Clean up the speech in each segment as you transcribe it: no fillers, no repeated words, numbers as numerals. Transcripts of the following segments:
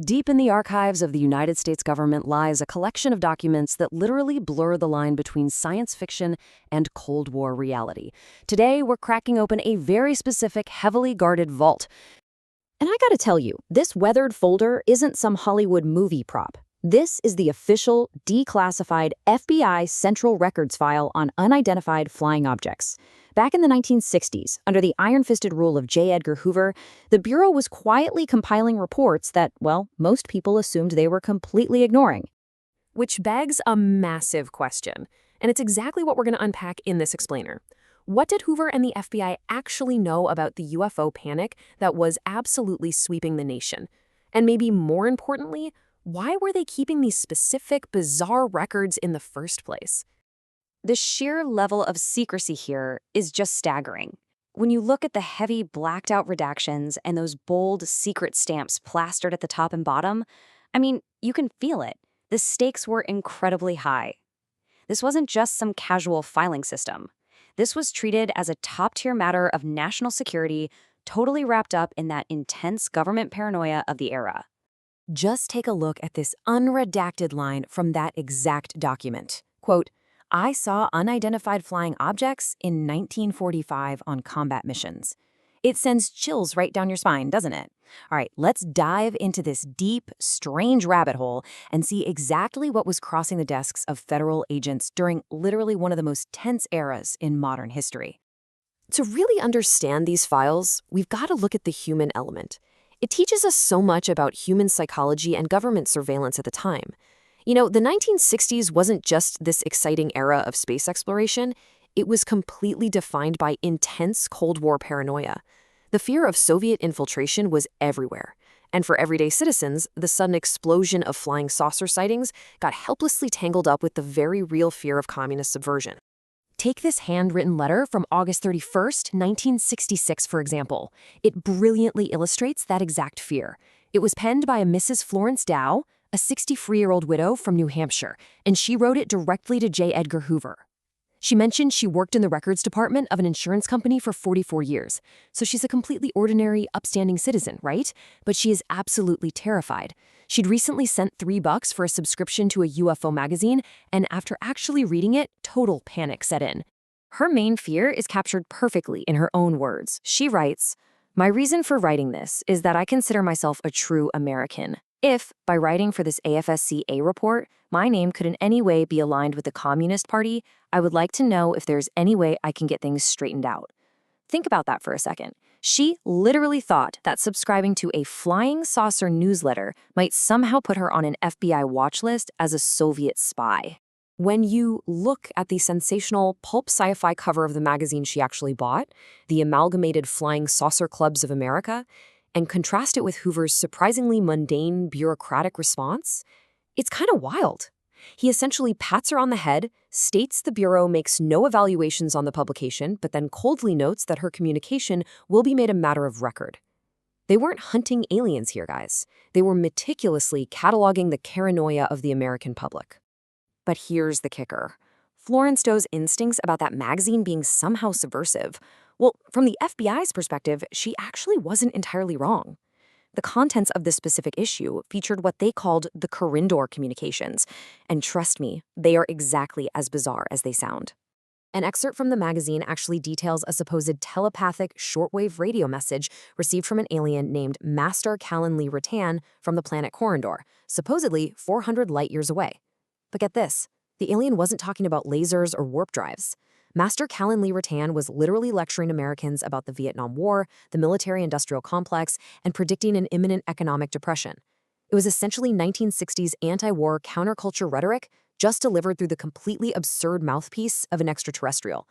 Deep in the archives of the United States government lies a collection of documents that literally blur the line between science fiction and Cold War reality. Today, we're cracking open a very specific, heavily guarded vault. And I gotta tell you, this weathered folder isn't some Hollywood movie prop. This is the official, declassified FBI Central Records file on unidentified flying objects. Back in the 1960s, under the iron-fisted rule of J. Edgar Hoover, the Bureau was quietly compiling reports that, well, most people assumed they were completely ignoring. Which begs a massive question, and it's exactly what we're going to unpack in this explainer. What did Hoover and the FBI actually know about the UFO panic that was absolutely sweeping the nation? And maybe more importantly, why were they keeping these specific, bizarre records in the first place? The sheer level of secrecy here is just staggering. When you look at the heavy, blacked-out redactions and those bold, secret stamps plastered at the top and bottom, I mean, you can feel it. The stakes were incredibly high. This wasn't just some casual filing system. This was treated as a top-tier matter of national security, totally wrapped up in that intense government paranoia of the era. Just take a look at this unredacted line from that exact document. Quote, "I saw unidentified flying objects in 1945 on combat missions." It sends chills right down your spine, doesn't it? All right, let's dive into this deep, strange rabbit hole and see exactly what was crossing the desks of federal agents during literally one of the most tense eras in modern history. To really understand these files, we've got to look at the human element. It teaches us so much about human psychology and government surveillance at the time. You know, the 1960s wasn't just this exciting era of space exploration. It was completely defined by intense Cold War paranoia. The fear of Soviet infiltration was everywhere. And for everyday citizens, the sudden explosion of flying saucer sightings got helplessly tangled up with the very real fear of communist subversion. Take this handwritten letter from August 31st, 1966, for example. It brilliantly illustrates that exact fear. It was penned by a Mrs. Florence Dow, a 63-year-old widow from New Hampshire, and she wrote it directly to J. Edgar Hoover. She mentioned she worked in the records department of an insurance company for 44 years, so she's a completely ordinary, upstanding citizen, right? But she is absolutely terrified. She'd recently sent $3 for a subscription to a UFO magazine, and after actually reading it, total panic set in. Her main fear is captured perfectly in her own words. She writes, "My reason for writing this is that I consider myself a true American. If, by writing for this AFSCA report, my name could in any way be aligned with the Communist Party, I would like to know if there's any way I can get things straightened out." Think about that for a second. She literally thought that subscribing to a flying saucer newsletter might somehow put her on an FBI watch list as a Soviet spy. When you look at the sensational pulp sci-fi cover of the magazine she actually bought, the Amalgamated Flying Saucer Clubs of America, and contrast it with Hoover's surprisingly mundane, bureaucratic response, it's kind of wild. He essentially pats her on the head, states the Bureau makes no evaluations on the publication, but then coldly notes that her communication will be made a matter of record. They weren't hunting aliens here, guys. They were meticulously cataloging the paranoia of the American public. But here's the kicker. Florence Doe's instincts about that magazine being somehow subversive, well, from the FBI's perspective, she actually wasn't entirely wrong. The contents of this specific issue featured what they called the corridor communications, and trust me, they are exactly as bizarre as they sound. An excerpt from the magazine actually details a supposed telepathic shortwave radio message received from an alien named Master Callan Lee Rattan from the planet Corridor, supposedly 400 light-years away. But get this, the alien wasn't talking about lasers or warp drives. Master Callan Lee Rattan was literally lecturing Americans about the Vietnam War, the military-industrial complex, and predicting an imminent economic depression. It was essentially 1960s anti-war counterculture rhetoric, just delivered through the completely absurd mouthpiece of an extraterrestrial.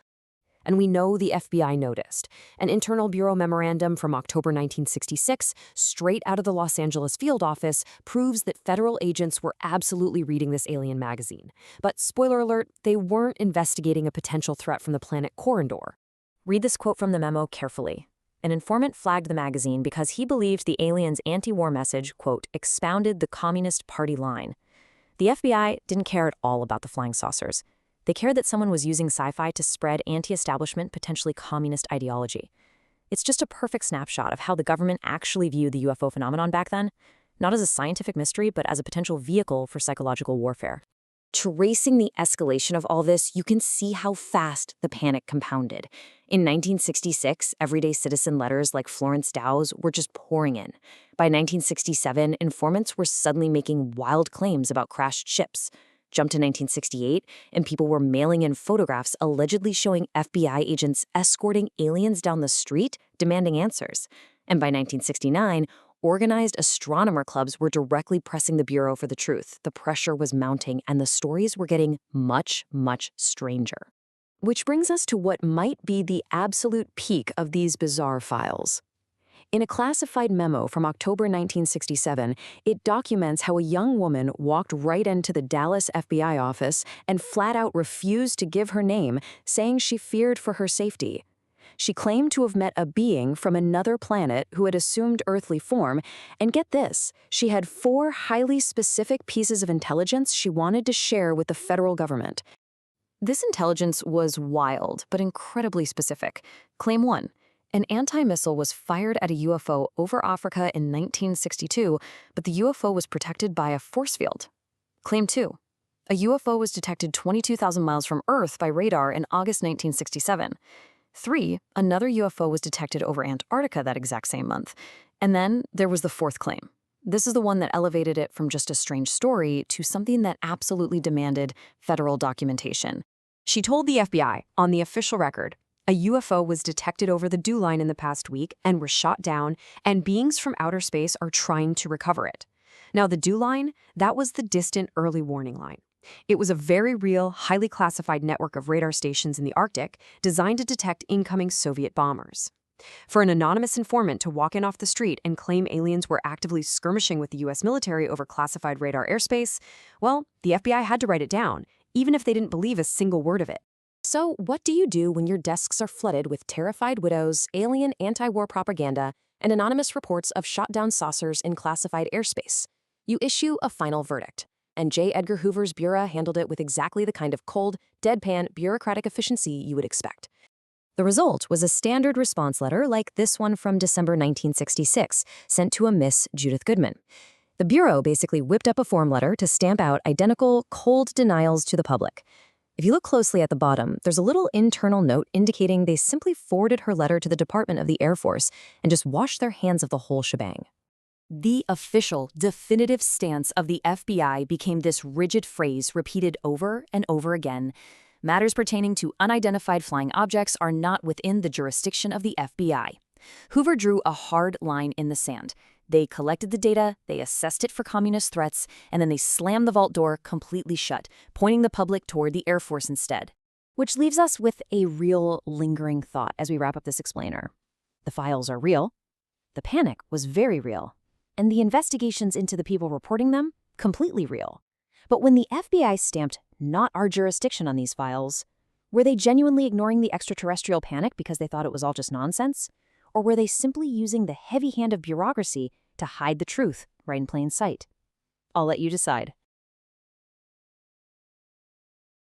And we know the FBI noticed. An Internal Bureau memorandum from October 1966, straight out of the Los Angeles field office, proves that federal agents were absolutely reading this alien magazine. But spoiler alert, they weren't investigating a potential threat from the planet Corridor. Read this quote from the memo carefully. An informant flagged the magazine because he believed the alien's anti-war message, quote, expounded the Communist Party line. The FBI didn't care at all about the flying saucers. They cared that someone was using sci-fi to spread anti-establishment, potentially communist ideology. It's just a perfect snapshot of how the government actually viewed the UFO phenomenon back then. not as a scientific mystery, but as a potential vehicle for psychological warfare. Tracing the escalation of all this, you can see how fast the panic compounded. In 1966, everyday citizen letters like Florence Dow's were just pouring in. By 1967, informants were suddenly making wild claims about crashed ships. Jump to 1968, and people were mailing in photographs allegedly showing FBI agents escorting aliens down the street, demanding answers. And by 1969, organized astronomer clubs were directly pressing the Bureau for the truth. The pressure was mounting, and the stories were getting much, much stranger. Which brings us to what might be the absolute peak of these bizarre files. In a classified memo from October 1967, it documents how a young woman walked right into the Dallas FBI office and flat out refused to give her name, saying she feared for her safety. She claimed to have met a being from another planet who had assumed earthly form, and get this, she had 4 highly specific pieces of intelligence she wanted to share with the federal government. This intelligence was wild, but incredibly specific. Claim 1. An anti-missile was fired at a UFO over Africa in 1962, but the UFO was protected by a force field. Claim 2. A UFO was detected 22,000 miles from Earth by radar in August 1967. 3. Another UFO was detected over Antarctica that exact same month. And then there was the 4th claim. This is the one that elevated it from just a strange story to something that absolutely demanded federal documentation. She told the FBI, on the official record, a UFO was detected over the dew line in the past week and was shot down, and beings from outer space are trying to recover it. Now, the dew line, that was the distant early warning line. It was a very real, highly classified network of radar stations in the Arctic designed to detect incoming Soviet bombers. For an anonymous informant to walk in off the street and claim aliens were actively skirmishing with the U.S. military over classified radar airspace, well, the FBI had to write it down, even if they didn't believe a single word of it. So what do you do when your desks are flooded with terrified widows, alien anti-war propaganda, and anonymous reports of shot-down saucers in classified airspace? You issue a final verdict. And J. Edgar Hoover's Bureau handled it with exactly the kind of cold, deadpan, bureaucratic efficiency you would expect. The result was a standard response letter like this one from December 1966, sent to a Miss Judith Goodman. The Bureau basically whipped up a form letter to stamp out identical, cold denials to the public. If you look closely at the bottom, there's a little internal note indicating they simply forwarded her letter to the Department of the Air Force and just washed their hands of the whole shebang. The official, definitive stance of the FBI became this rigid phrase repeated over and over again. Matters pertaining to unidentified flying objects are not within the jurisdiction of the FBI. Hoover drew a hard line in the sand. They collected the data, they assessed it for communist threats, and then they slammed the vault door completely shut, pointing the public toward the Air Force instead. Which leaves us with a real lingering thought as we wrap up this explainer. The files are real. The panic was very real. And the investigations into the people reporting them, completely real. But when the FBI stamped "not our jurisdiction" on these files, were they genuinely ignoring the extraterrestrial panic because they thought it was all just nonsense? Or were they simply using the heavy hand of bureaucracy to hide the truth right in plain sight? I'll let you decide.